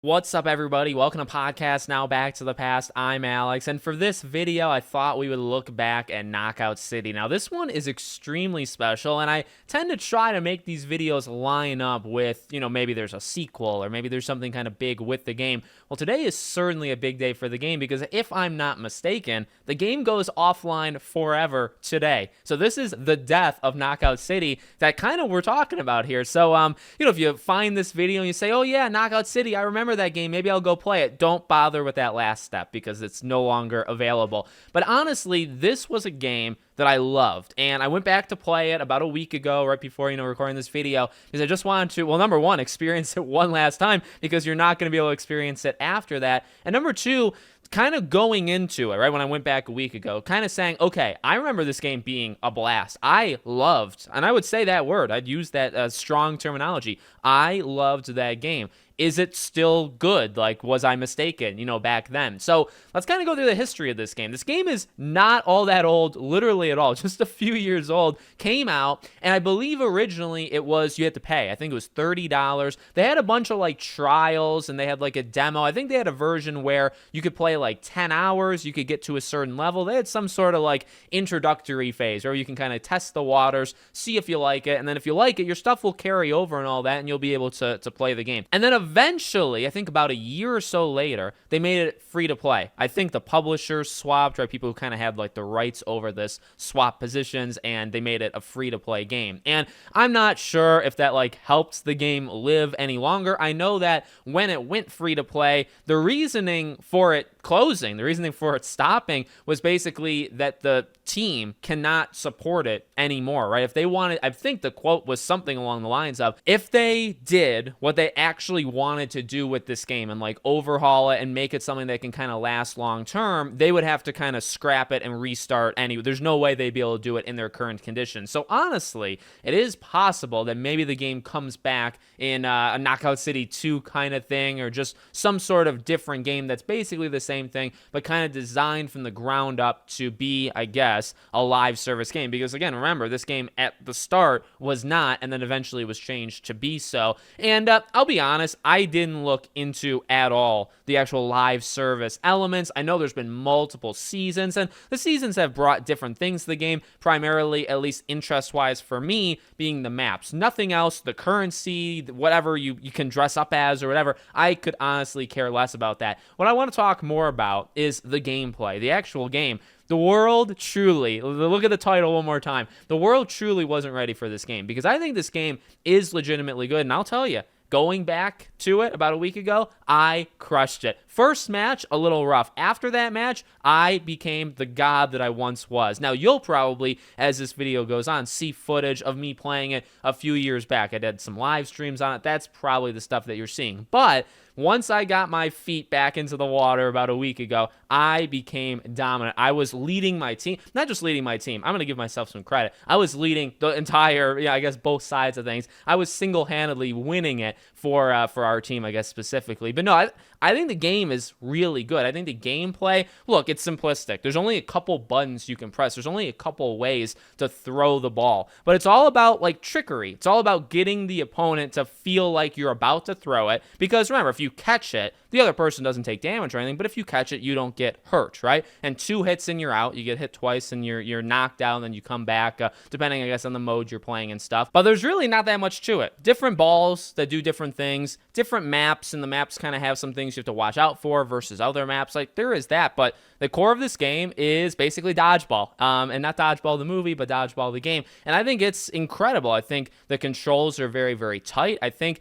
What's up, everybody? Welcome to Podcast Now Back to the Past. I'm Alex, and for this video, I thought we would look back at Knockout City. Now, this one is extremely special, and I tend to try to make these videos line up with, maybe there's a sequel, or maybe there's something kind of big with the game. Well, today is certainly a big day for the game, because if I'm not mistaken, the game goes offline forever today. So this is the death of Knockout City that kind of we're talking about here. So, if you find this video and you say, oh yeah, Knockout City, I remember that game, maybe I'll go play it. Don't bother with that last step because it's no longer available. But honestly, this was a game that I loved, and I went back to play it about a week ago, right before, recording this video, because I just wanted to, well, number one, experience it one last time, because you're not going to be able to experience it after that, and number two, kind of going into it, right, when I went back a week ago, kind of saying, okay, I remember this game being a blast. I loved, and I would say that word, I'd use that strong terminology, I loved that game. Is it still good? Like, was I mistaken, back then? So let's kind of go through the history of this game. This game is not all that old, literally at all, just a few years old. Came out, and I believe originally it was, you had to pay. I think it was $30. They had a bunch of like trials, and they had like a demo. I think they had a version where you could play like 10 hours, you could get to a certain level. They had some sort of like introductory phase where you can kind of test the waters, see if you like it, and then if you like it, your stuff will carry over and all that, and you'll be able to play the game. And then eventually, I think about a year or so later, they made it free to play. I think the publishers swapped, right? People who kind of had like the rights over this swap positions, and they made it a free to play game. And I'm not sure if that like helps the game live any longer. I know that when it went free to play, the reasoning for it closing, the reasoning for it stopping was basically that the team cannot support it anymore, right? If they wanted, I think the quote was something along the lines of, if they did what they actually wanted to do with this game and like overhaul it and make it something that can kind of last long term, they would have to kind of scrap it and restart anyway. There's no way they'd be able to do it in their current conditions. So honestly, it is possible that maybe the game comes back in a Knockout City 2 kind of thing, or just some sort of different game that's basically the same thing, but kind of designed from the ground up to be, I guess, a live service game. Because again, remember, this game at the start was not, and then eventually was changed to be so. And I'll be honest, I didn't look into at all the actual live service elements. I know there's been multiple seasons, and the seasons have brought different things to the game, primarily, at least interest-wise for me, being the maps. Nothing else, the currency, whatever you can dress up as or whatever, I could honestly care less about that. What I want to talk more about is the gameplay, the actual game. The world truly, look at the title one more time, the world truly wasn't ready for this game, because I think this game is legitimately good, and I'll tell you, going back to it about a week ago, I crushed it. First match, a little rough. After that match, I became the god that I once was. Now, you'll probably, as this video goes on, see footage of me playing it a few years back. I did some live streams on it. That's probably the stuff that you're seeing. But once I got my feet back into the water about a week ago, I became dominant. I was leading my team. Not just leading my team. I'm going to give myself some credit. I was leading the entire, I guess, both sides of things. I was single-handedly winning it for our team, I guess, specifically. But no, I think the game is really good. I think the gameplay, look, it's simplistic. There's only a couple buttons you can press. There's only a couple ways to throw the ball. But it's all about, like, trickery. It's all about getting the opponent to feel like you're about to throw it. Because remember, if you catch it, the other person doesn't take damage or anything, but if you catch it, you don't get hurt, right? And 2 hits and you're out. You get hit twice and you're knocked out, and then you come back, depending, I guess, on the mode you're playing and stuff. But there's really not that much to it. Different balls that do different things, different maps, and the maps kind of have some things you have to watch out for versus other maps. Like, there is that, but the core of this game is basically dodgeball, and not dodgeball the movie, but dodgeball the game. And I think it's incredible. I think the controls are very, very tight. I think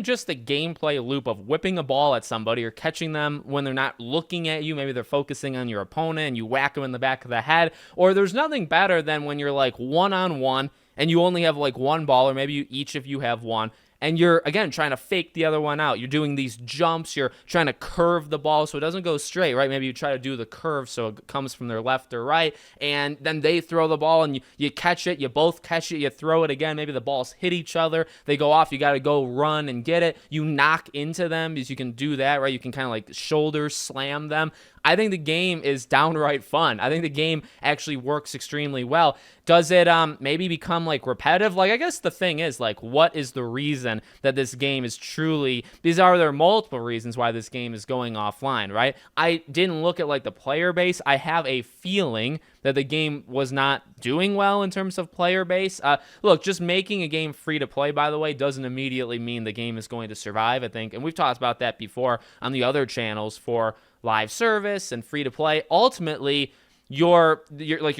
just the gameplay loop of whipping a ball at somebody or catching them when they're not looking at you, maybe they're focusing on your opponent and you whack them in the back of the head, or there's nothing better than when you're like one-on-one and you only have like one ball, or maybe each of you have one, and you're, again, trying to fake the other one out. You're doing these jumps. You're trying to curve the ball so it doesn't go straight, right? Maybe you try to do the curve so it comes from their left or right, and then they throw the ball, and you catch it. You both catch it. You throw it again. Maybe the balls hit each other. They go off. You got to go run and get it. You knock into them, because you can do that, right? You can kind of like shoulder slam them. I think the game is downright fun. I think the game actually works extremely well. Does it maybe become like repetitive? Like, I guess the thing is, like, what is the reason reason that this game is truly, there are multiple reasons why this game is going offline, right? I didn't look at like the player base. I have a feeling that the game was not doing well in terms of player base. Look, just making a game free to play, by the way, doesn't immediately mean the game is going to survive, I think. And we've talked about that before on the other channels for live service and free to play. Ultimately, your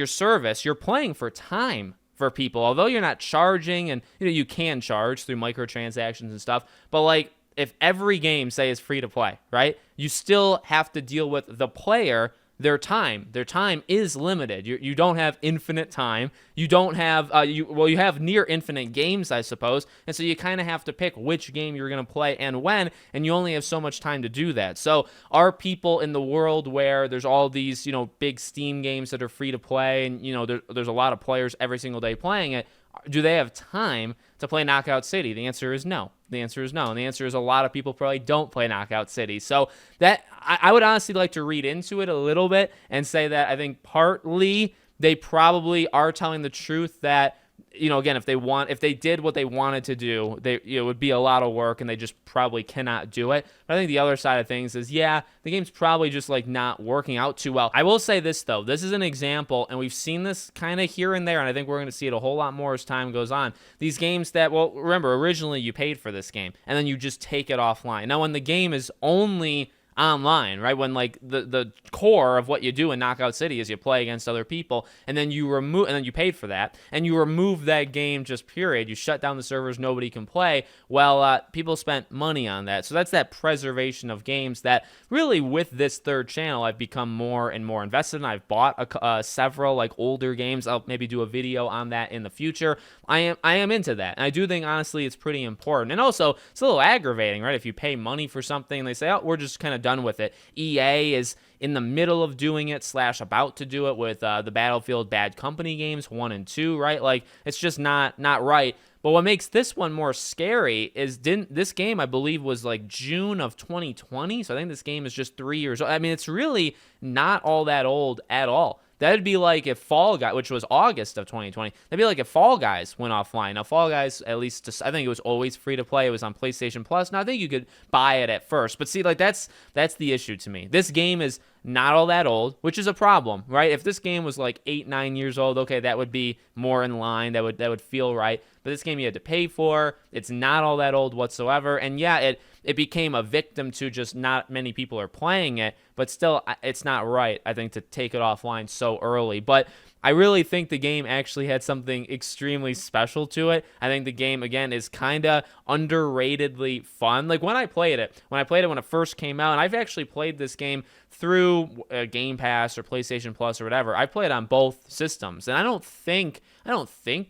service, you're playing for time for people. Although you're not charging, and you can charge through microtransactions and stuff, but like if every game, say, is free to play, right? You still have to deal with the player. Their time is limited. You don't have infinite time. You don't have you have near infinite games, I suppose, and so you kind of have to pick which game you're going to play and when, and you only have so much time to do that. So are people in the world where there's all these big Steam games that are free to play, and there's a lot of players every single day playing it, do they have time to play Knockout City? The answer is no. The answer is no. And the answer is a lot of people probably don't play Knockout City. So that I would honestly like to read into it a little bit and say that I think partly they probably are telling the truth that, again, if they did what they wanted to do, it would be a lot of work and they just probably cannot do it. But I think the other side of things is, yeah, the game's probably just like not working out too well. I will say this though, this is an example, and we've seen this kind of here and there, and I think we're going to see it a whole lot more as time goes on. These games that, well, remember, originally you paid for this game and then you just take it offline. Now, when the game is only online, right? When like the core of what you do in Knockout City is you play against other people, and then you paid for that, and you remove that game just period. You shut down the servers, nobody can play. Well, people spent money on that. So that's that preservation of games that really with this third channel, I've become more and more invested in. I've bought several like older games. I'll maybe do a video on that in the future. I am into that. And I do think, honestly, it's pretty important. And also, it's a little aggravating, right? If you pay money for something and they say, oh, we're just kind of done with it. EA is in the middle of doing it / about to do it with the Battlefield Bad Company games 1 and 2, right? Like, it's just not right. But what makes this one more scary is this game, I believe, was like June of 2020. So I think this game is just 3 years old. I mean, it's really not all that old at all. That'd be like if Fall Guys, which was August of 2020, that'd be like if Fall Guys went offline. Now, Fall Guys, at least, I think it was always free to play. It was on PlayStation Plus. Now, I think you could buy it at first. But see, like that's the issue to me. This game is not all that old, which is a problem, right? If this game was like 8-9 years old, okay, that would be more in line. That would feel right. But this game you had to pay for. It's not all that old whatsoever. And yeah, it became a victim to just not many people are playing it, but still, it's not right, I think, to take it offline so early. But I really think the game actually had something extremely special to it. I think the game, again, is kind of underratedly fun. Like when I played it when it first came out, and I've actually played this game through Game Pass or PlayStation Plus or whatever. I played on both systems, and I don't think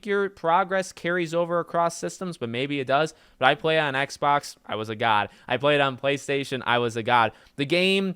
your progress carries over across systems, but maybe it does. But I play on Xbox, I was a god. I played on PlayStation, I was a god. The game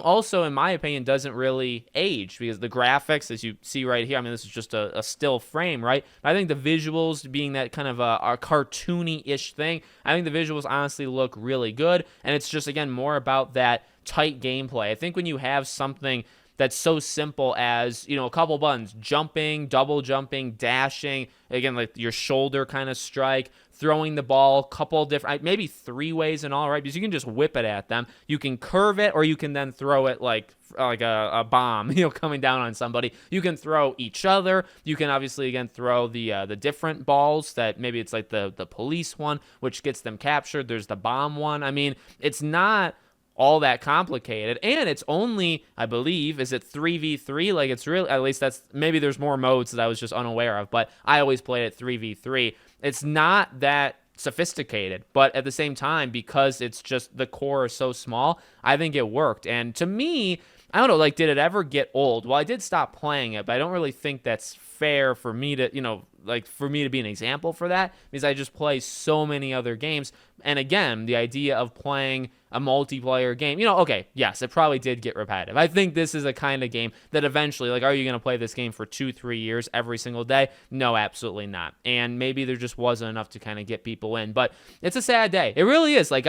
also, in my opinion, doesn't really age because the graphics, as you see right here, I mean, this is just a still frame, right? But I think the visuals, being that kind of a cartoony-ish thing, I think the visuals honestly look really good, and it's just, again, more about that tight gameplay. I think when you have something that's so simple as, a couple buttons, jumping, double jumping, dashing, again, like your shoulder kind of strike, throwing the ball, couple different, maybe 3 ways in all, right? Because you can just whip it at them. You can curve it, or you can then throw it like a bomb, coming down on somebody. You can throw each other. You can obviously, again, throw the different balls that maybe it's like the police one, which gets them captured. There's the bomb one. I mean, it's not all that complicated, and it's only, I believe, is it 3v3? Like, it's really, at least that's, maybe there's more modes that I was just unaware of, but I always played it 3v3. It's not that sophisticated, but at the same time, because it's just the core is so small, I think it worked. And to me, I don't know, like, did it ever get old? Well, I did stop playing it, but I don't really think that's fair for me to, for me to be an example for that, because I just play so many other games. And again, the idea of playing a multiplayer game, okay, yes, it probably did get repetitive. I think this is a kind of game that eventually, like, are you going to play this game for 2-3 years every single day? No, absolutely not. And maybe there just wasn't enough to kind of get people in, but it's a sad day. It really is. Like,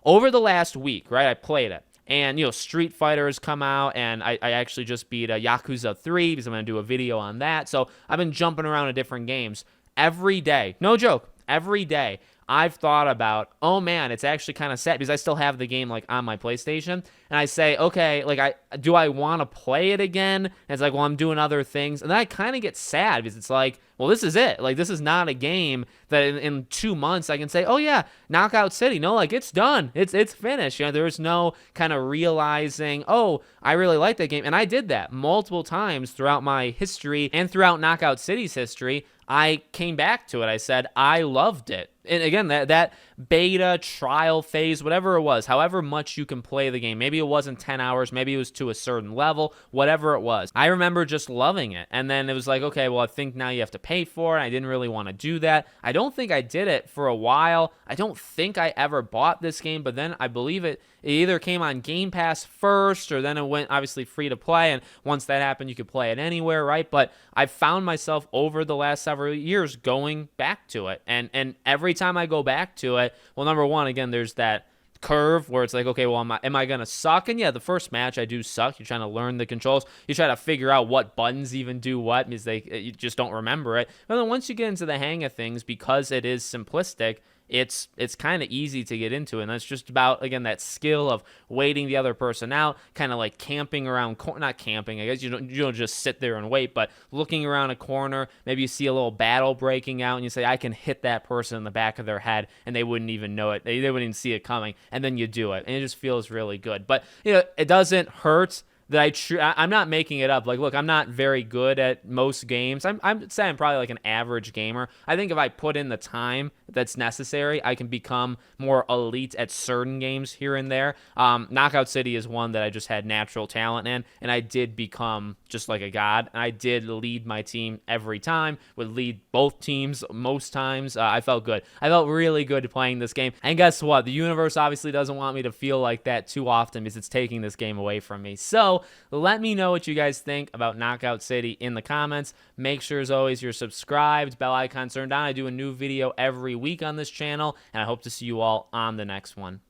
over the last week, right, I played it. And, Street Fighter has come out, and I actually just beat Yakuza 3 because I'm going to do a video on that. So I've been jumping around to different games every day. No joke. Every day I've thought about, oh man, it's actually kind of sad because I still have the game like on my PlayStation, and I say, okay, like I want to play it again? And it's like, well, I'm doing other things, and then I kind of get sad because it's like, well, this is it. Like, this is not a game that in 2 months I can say, oh yeah, Knockout City. No, like, it's done. It's finished. There's no kind of realizing, oh, I really like that game. And I did that multiple times throughout my history and throughout Knockout City's history. I came back to it. I said, I loved it. And again, that beta trial phase, whatever it was, however much you can play the game, maybe it wasn't 10 hours, maybe it was to a certain level, whatever it was. I remember just loving it. And then it was like, okay, well, I think now you have to pay for it. I didn't really want to do that. I don't think I did it for a while. I don't think I ever bought this game, but then I believe it either came on Game Pass first, or then it went obviously free to play. And once that happened, you could play it anywhere, right? But I found myself over the last several years going back to it. And every time I go back to it, well, number one, again, there's that curve where it's like, okay, well, am I gonna suck? And yeah, the first match I do suck. You're trying to learn the controls. You try to figure out what buttons even do what, because you just don't remember it. But then once you get into the hang of things, because it is simplistic, it's kind of easy to get into. And that's just about, again, that skill of waiting the other person out, kind of like camping around, not camping, I guess you don't just sit there and wait, but looking around a corner, maybe you see a little battle breaking out and you say, I can hit that person in the back of their head, and they wouldn't even know it. They wouldn't even see it coming, and then you do it, and it just feels really good. But it doesn't hurt that I'm not making it up. Like, look, I'm not very good at most games. I'm saying I'm probably like an average gamer. I think if I put in the time that's necessary, I can become more elite at certain games here and there. Knockout City is one that I just had natural talent in, and I did become just like a god. And I did lead my team every time, would lead both teams most times. I felt good. I felt really good playing this game. And guess what? The universe obviously doesn't want me to feel like that too often because it's taking this game away from me. So let me know what you guys think about Knockout City in the comments. Make sure, as always, you're subscribed, bell icon turned on. I do a new video every week on this channel, and I hope to see you all on the next one.